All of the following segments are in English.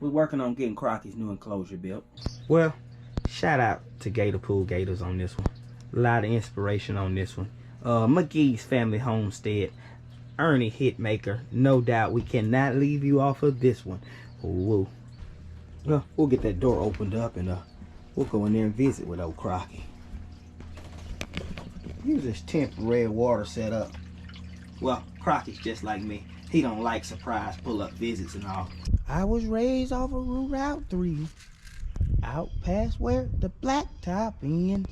We're working on getting Crocky's new enclosure built. Well, shout out to Gator Pool Gators on this one. A lot of inspiration on this one. McGee's Family Homestead. Ernie Hitmaker. No doubt we cannot leave you off of this one. Whoa. Well, we'll get that door opened up and we'll go in there and visit with old Crocky. Use this temporary water setup. Well, Crocky's just like me. He don't like surprise pull-up visits and all. I was raised off of Route 3, out past where the blacktop ends.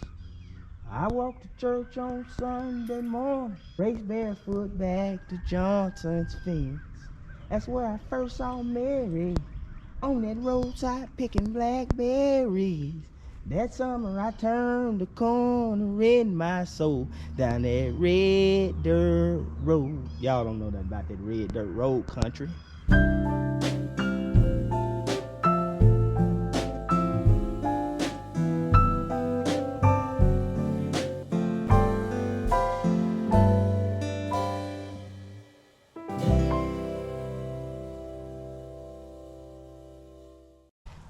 I walked to church on Sunday morning, raced barefoot back to Johnson's fence. That's where I first saw Mary, on that roadside picking blackberries. That summer I turned the corner in my soul, down that red dirt road. Y'all don't know nothing about that red dirt road country.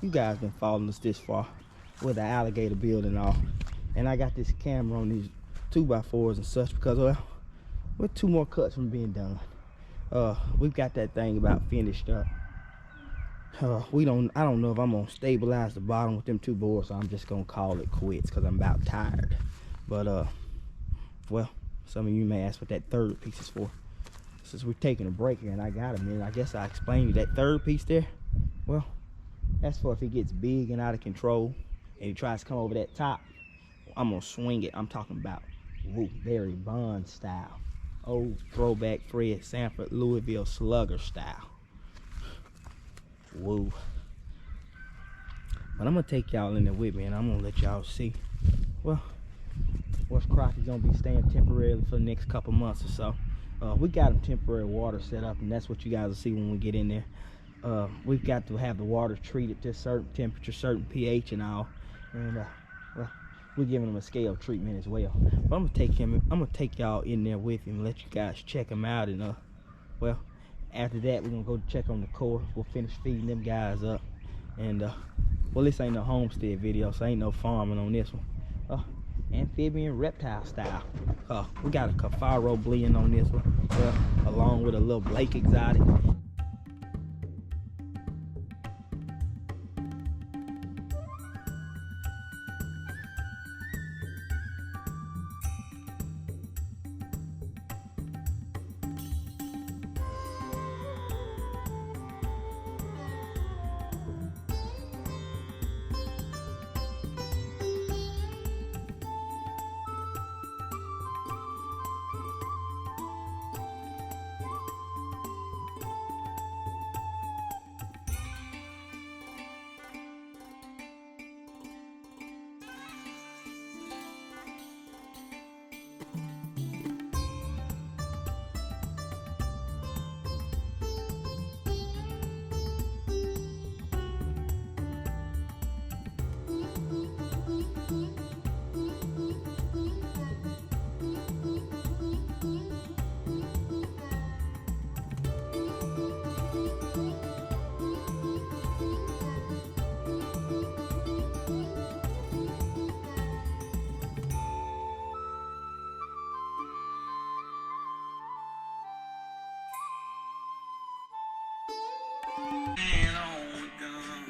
You guys been following us this far with the alligator build and all, and I got this camera on these 2x4s and such because, well, we're 2 more cuts from being done. We've got that thing about finished up. I don't know if I'm gonna stabilize the bottom with them 2 boards, so I'm just gonna call it quits because I'm about tired. But well, some of you may ask what that 3rd piece is for. Since we're taking a break here and I got a minute, I guess I explained you that 3rd piece there. Well, that's for if it gets big and out of control and he tries to come over that top, I'm gonna swing it. I'm talking about Barry Bonds style, old throwback Fred Sanford Louisville Slugger style. Whoa. But I'm gonna take y'all in there with me and I'm gonna let y'all see, well, what's Crocky's gonna be staying temporarily for the next couple months or so. We got him temporary water set up, and that's what you guys will see when we get in there. We've got to have the water treated to a certain temperature, certain pH and all, and well, we're giving him a scale treatment as well. But I'm gonna take y'all in there with him and let you guys check him out, and well, after that we're gonna go check on the core. We'll finish feeding them guys up, and well, this ain't no homestead video, so ain't no farming on this one. Amphibian reptile style. We got a Cafaro blend on this one, well, along with a little Blake exotic.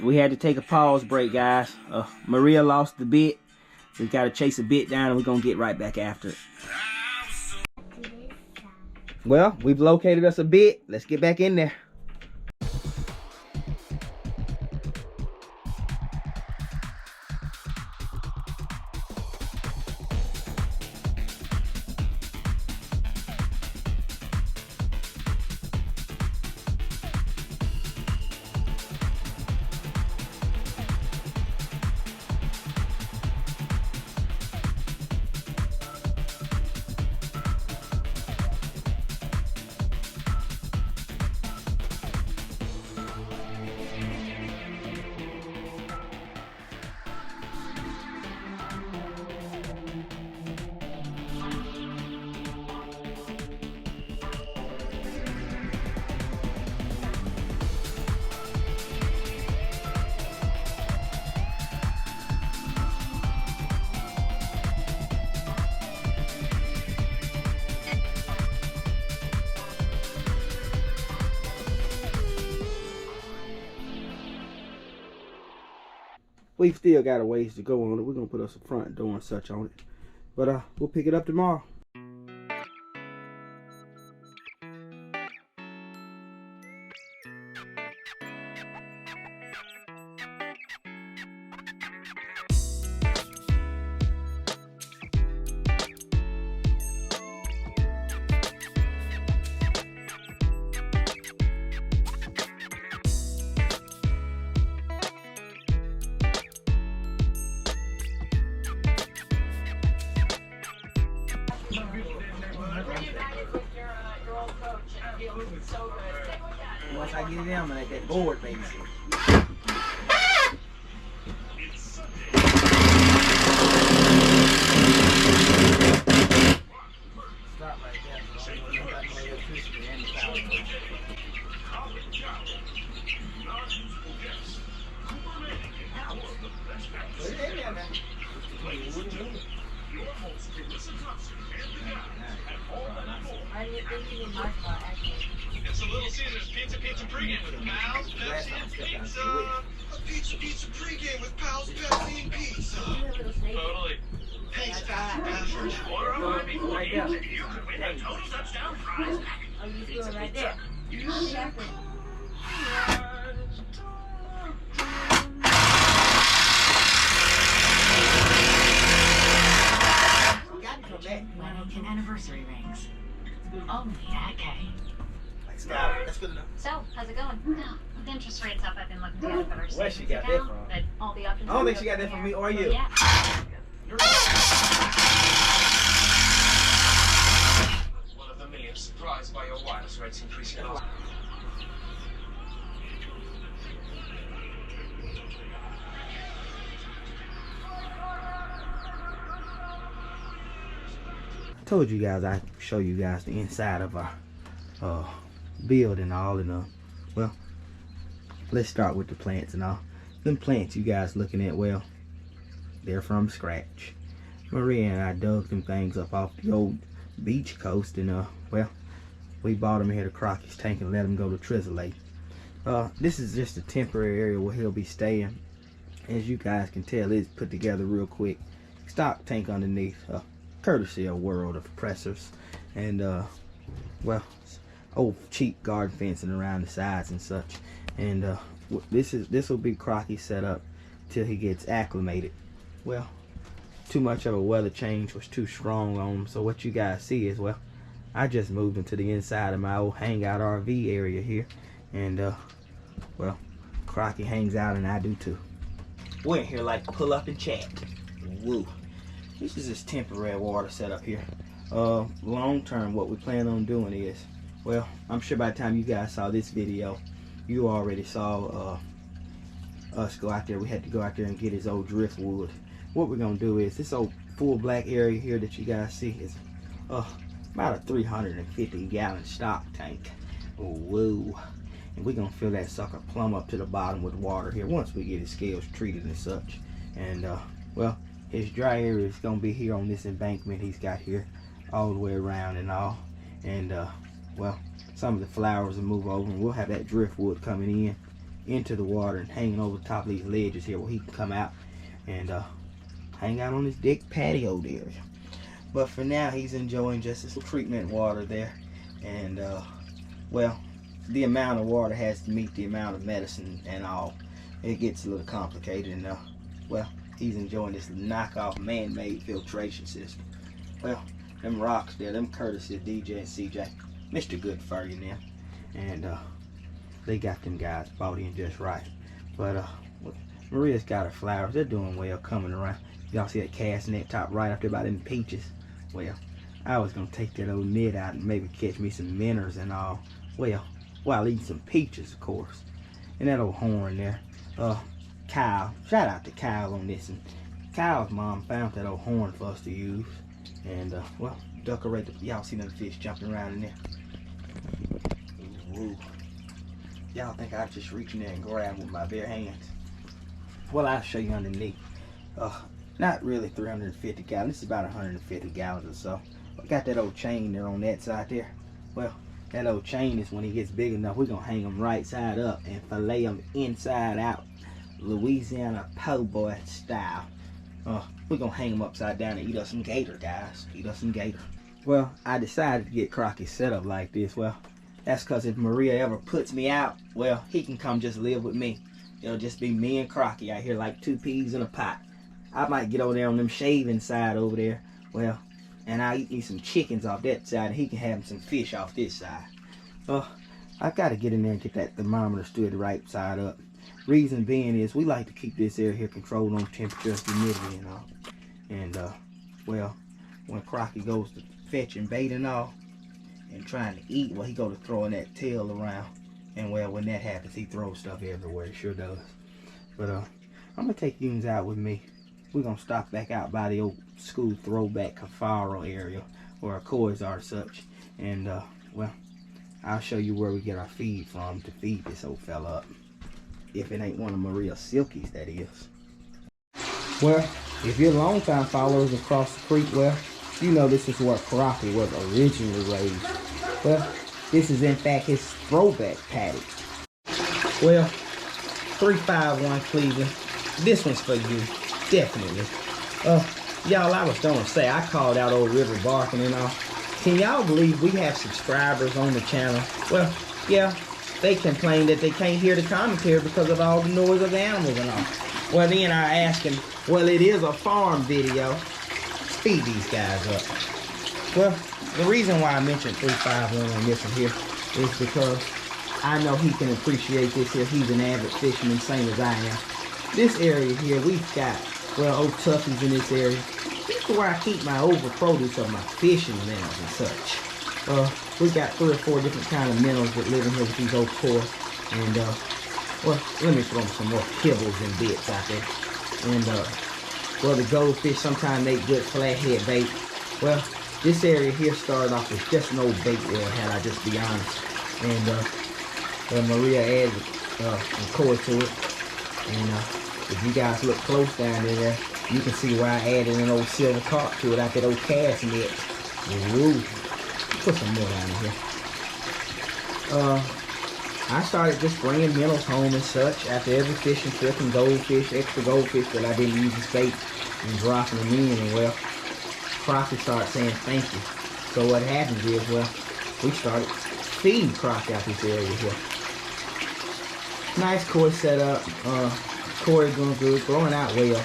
We had to take a pause break, guys. Maria lost the bit. We got to chase a bit down and we're going to get right back after it. Well, we've located us a bit. Let's get back in there. we've still got a ways to go on it. We're gonna put us a front door and such on it, but we'll pick it up tomorrow. Once I get it in, I'm gonna let that board baby. Stop right there. So I know you got no electricity and the power. Put it in there now. It's a Little Caesars Pizza pregame with Pals, Pepsi, and Pizza. A pizza pregame with Pals, Pepsi, and Pizza. Totally. Thanks, Pals. Order a Barbie Right there. you could win a total touchdown prize. Oh, you do it right there. Exactly. Wedding anniversary rings. Only at K. Thanks, God. That's good enough. So, how's it going? Well, with interest rates up, I've been looking to get a better Where she savings got that account, from? but all the options I don't are think she got that from me or you. Yeah. One of the millions surprised by your wireless rates increasing. I told you guys I'd show you guys the inside of our building all in well, let's start with the plants and all. Them plants you guys looking at, well, they're from scratch. Maria and I dug them things up off the old beach coast, and well, we bought them here to Crocky's tank and let them go to Trizzle Lake. This is just a temporary area where he'll be staying. As you guys can tell, it's put together real quick. Stock tank underneath, courtesy of World of Pressers, and well, old cheap garden fencing around the sides and such. And this will be Crocky's setup till he gets acclimated. Well, too much of a weather change was too strong on him, so what you guys see is, well, I just moved into the inside of my old hangout RV area here, and well, Crocky hangs out and I do too. We're in here like pull up and chat. Woo. This is this temporary water setup here. Long term, what we plan on doing is, well, I'm sure by the time you guys saw this video, you already saw us go out there. We had to go out there and get his old driftwood. What we're gonna do is, this old full black area here that you guys see is about a 350 gallon stock tank. Whoa. And we're gonna fill that sucker plumb up to the bottom with water here once we get his scales treated and such. And well, his dry area is gonna be here on this embankment he's got here all the way around and all. And well, some of the flowers will move over and we'll have that driftwood coming into the water and hanging over the top of these ledges here where he can come out and hang out on this deck patio area. But for now, he's enjoying just this treatment water there. And well, the amount of water has to meet the amount of medicine and all. It gets a little complicated, and well, he's enjoying this knockoff man-made filtration system. Well, them rocks there, them courtesy of DJ and CJ, Mr. Good for you now. And they got them guys bought in just right. But Maria's got her flowers. They're doing well coming around. Y'all see that cast net top right up there by them peaches? Well, I was gonna take that old net out and maybe catch me some minnows and all. Well, while eating some peaches, of course. And that old horn there. Kyle, shout out to Kyle on this. And Kyle's mom found that old horn for us to use. And well, decorate the, y'all see them fish jumping around in there. Ooh. Y'all think I'd just reach in there and grab them with my bare hands? Well, I'll show you underneath. Not really 350 gallons. This is about 150 gallons or so. I got that old chain there on that side there. Well, that old chain is when he gets big enough, we're gonna hang him right side up and fillet him inside out Louisiana po' boy style. We're gonna hang him upside down and eat us some gator, guys. Eat us some gator. Well, I decided to get Crocky set up like this. Well, that's because if Maria ever puts me out, well, he can come just live with me. It'll just be me and Crocky out here like two peas in a pot. I might get over there on them shaving side over there. Well, and I eat me some chickens off that side, and he can have some fish off this side. I gotta get in there and get that thermometer stood the right side up. Reason being is we like to keep this area here controlled on temperature, humidity, and all. And well, when Crocky goes to fetching bait and all, and trying to eat, well, he go to throwing that tail around, and well, when that happens, he throws stuff everywhere. He sure does. But I'm gonna take you out with me. We're gonna stop back out by the old school throwback Cafaro area where our koi are such, and well, I'll show you where we get our feed from to feed this old fella up. If it ain't one of Maria's silkies, that is. Well, if you're longtime followers across the creek, well, you know this is where Crocky was originally raised. Well, this is in fact his throwback paddock. Well, 351 Cleveland, this one's for you, definitely. Y'all, I was gonna say, I called out old River barking and all. Can y'all believe we have subscribers on the channel? Well, yeah, they complain that they can't hear the commentary because of all the noise of the animals and all. Well, then I asked him, well, it is a farm video. Speed these guys up. Well, the reason why I mentioned 351 on this one here is because I know he can appreciate this here. He's an avid fisherman, same as I am. This area here, we've got, well, old toughies in this area. This is where I keep my overproduce of my fishing minnows and such. We got 3 or 4 different kind of minnows that live in here with these old koi. And, well, let me throw them some more kibbles and bits out there. And, well, the goldfish sometimes make good flathead bait. Well, this area here started off as just an old bait wellhead, I'll just be honest. And, well, Maria added some koi to it. And, if you guys look close down there, you can see where I added an old silver carp to it out that old cast net. Ooh. Put some more down here. I started just bringing minnows home and such after every fishing trip, and goldfish, extra goldfish that I didn't use as bait, and dropping them in. And well, Crocky started saying thank you. So what happens is, well, we started feeding Crocky out this area here. Nice koi setup. Koi doing good, growing out well.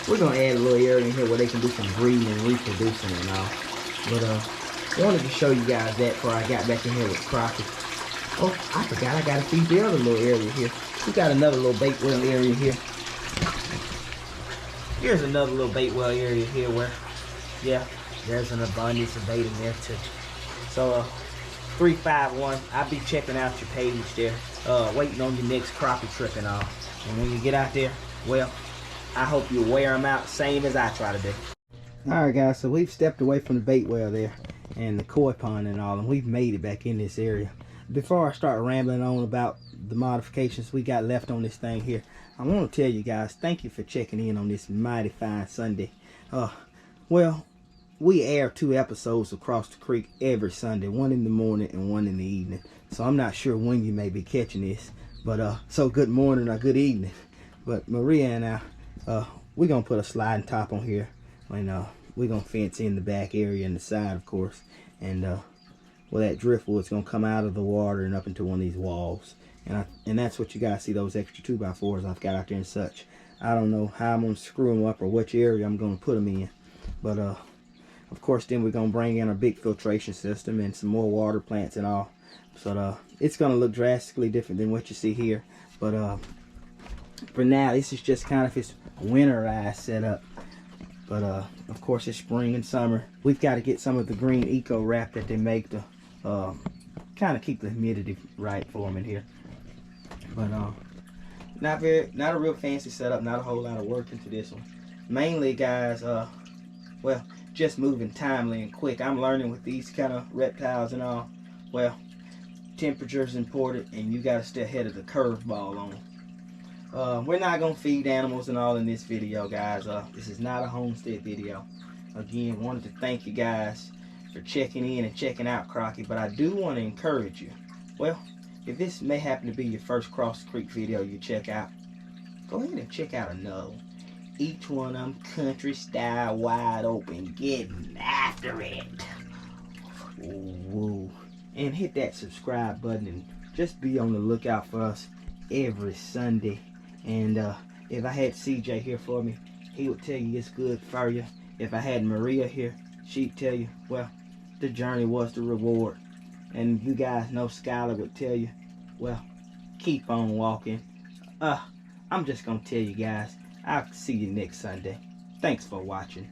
We're gonna add a little area in here where they can do some breeding and reproducing and all. But I wanted to show you guys that before I got back in here with Crocky. Oh, I forgot I gotta feed the other little area here. We got another little bait well area here. Here's another little bait well area here where, yeah, there's an abundance of bait in there too. So 351, I'll be checking out your page there, waiting on your next crappie trip and all. And when you get out there, well, I hope you wear them out same as I try to do. Alright guys, so we've stepped away from the bait well there and the koi pond and all, and we've made it back in this area. Before I start rambling on about the modifications we got left on this thing here, I want to tell you guys, thank you for checking in on this mighty fine Sunday. Well, we air 2 episodes across the creek every Sunday, one in the morning and one in the evening. So I'm not sure when you may be catching this, but so good morning or good evening. But Maria and I, we're gonna put a sliding top on here, and we're gonna fence in the back area and the side, of course. And well, that driftwood's gonna come out of the water and up into one of these walls. And that's what you guys see, those extra 2x4s I've got out there and such. I don't know how I'm gonna screw them up or which area I'm gonna put them in, but of course then we're gonna bring in our big filtration system and some more water plants and all. So it's gonna look drastically different than what you see here. But for now, this is just kind of his winterized setup. But of course it's spring and summer. We've got to get some of the green eco wrap that they make to kind of keep the humidity right for them in here. But not a real fancy setup, not a whole lot of work into this one. Mainly, guys, well, just moving timely and quick. I'm learning with these kind of reptiles and all, well, temperature is important and you got to stay ahead of the curveball on them. We're not going to feed animals and all in this video, guys. This is not a homestead video. Again, wanted to thank you guys for checking in and checking out Crocky, but I do want to encourage you. Well, if this may happen to be your first cross the creek video you check out, go ahead and check out another one. Each one of them country style, wide open, getting after it. Woo. And hit that subscribe button and just be on the lookout for us every Sunday. And if I had CJ here for me, he would tell you it's good for you. If I had Maria here, she'd tell you, well, the journey was the reward. And you guys know Skylar would tell you, well, keep on walking. I'm just gonna tell you guys, I'll see you next Sunday. Thanks for watching.